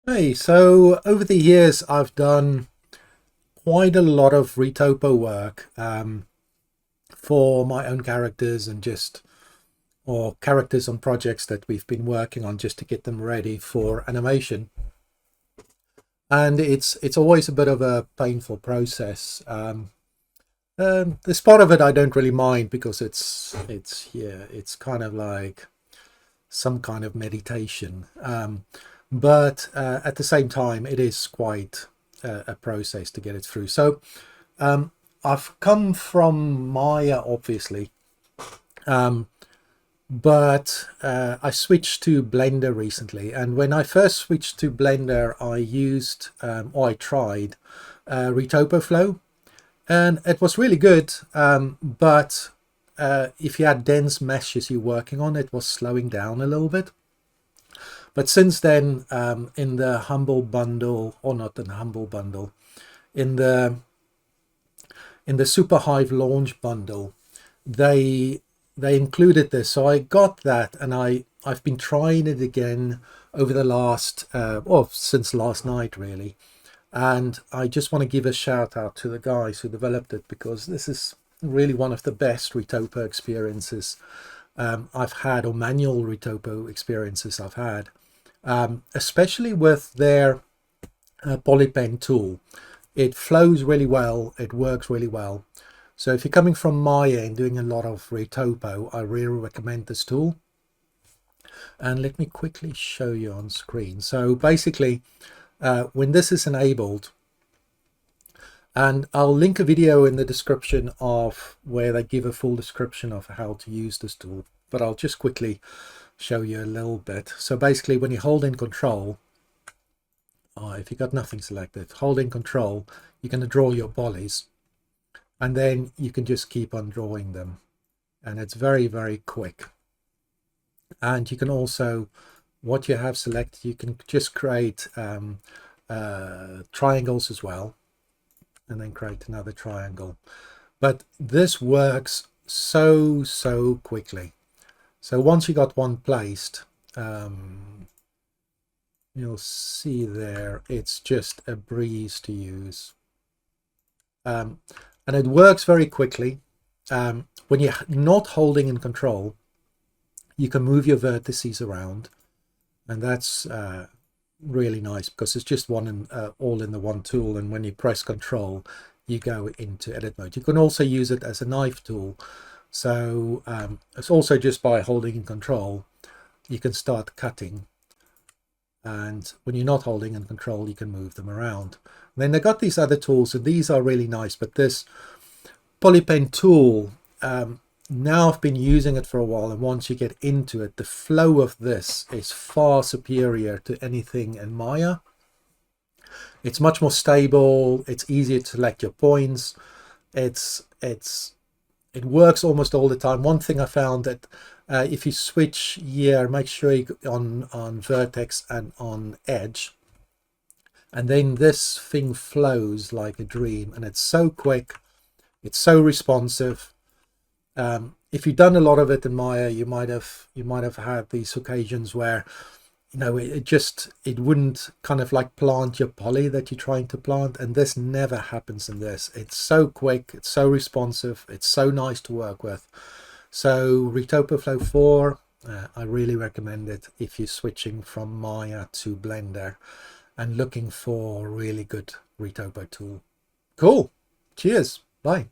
Hey, so over the years, I've done quite a lot of Retopo work for my own characters and or characters on projects that we've been working on just to get them ready for animation. And it's always a bit of a painful process. This part of it I don't really mind because it's kind of like some kind of meditation. But at the same time, it is quite a process to get it through. So I've come from Maya, obviously, um, but I switched to Blender recently. And when I first switched to Blender, I used, or I tried, Retopoflow, and it was really good. But if you had dense meshes you're working on, it was slowing down a little bit. But since then, in the Humble Bundle, or not in the Humble Bundle, in the Super Hive launch bundle, they included this. So I got that, and I've been trying it again over the last, well, since last night really. And I just want to give a shout out to the guys who developed it, because this is really one of the best Retopo experiences I've had, or manual Retopo experiences I've had, especially with their polypen tool. It flows really well, it works really well. So if you're coming from Maya and doing a lot of Retopo, I really recommend this tool. And let me quickly show you on screen. So basically, when this is enabled, and I'll link a video in the description of where they give a full description of how to use this tool, but I'll just quickly show you a little bit. So basically, when you hold in control, if you've got nothing selected, hold in control, you're going to draw your polys, and then you can just keep on drawing them. And it's very, very quick. And you can also, what you have selected, you can just create triangles as well, and then create another triangle. But this works so quickly. So once you got one placed, you'll see there, it's just a breeze to use. And it works very quickly. When you're not holding in control, you can move your vertices around, and that's really nice because it's just all in the one tool. And when you press control, you go into edit mode. You can also use it as a knife tool. So it's also just by holding in control, you can start cutting. And when you're not holding in control, you can move them around. And then they got these other tools, and these are really nice. But this polypen tool, now I've been using it for a while, and once you get into it, the flow of this is far superior to anything in Maya. It's much more stable. It's easier to select your points. It works almost all the time. One thing I found that if you switch here, make sure you on vertex and on edge, and then this thing flows like a dream, and it's so quick, it's so responsive. If you've done a lot of it in Maya, you might have had these occasions where it wouldn't kind of like plant your poly that you're trying to plant, and this never happens in this. It's so quick, it's so responsive, it's so nice to work with. So Retopoflow 4, I really recommend it if you're switching from Maya to Blender and looking for a really good Retopo tool. Cool. Cheers. Bye.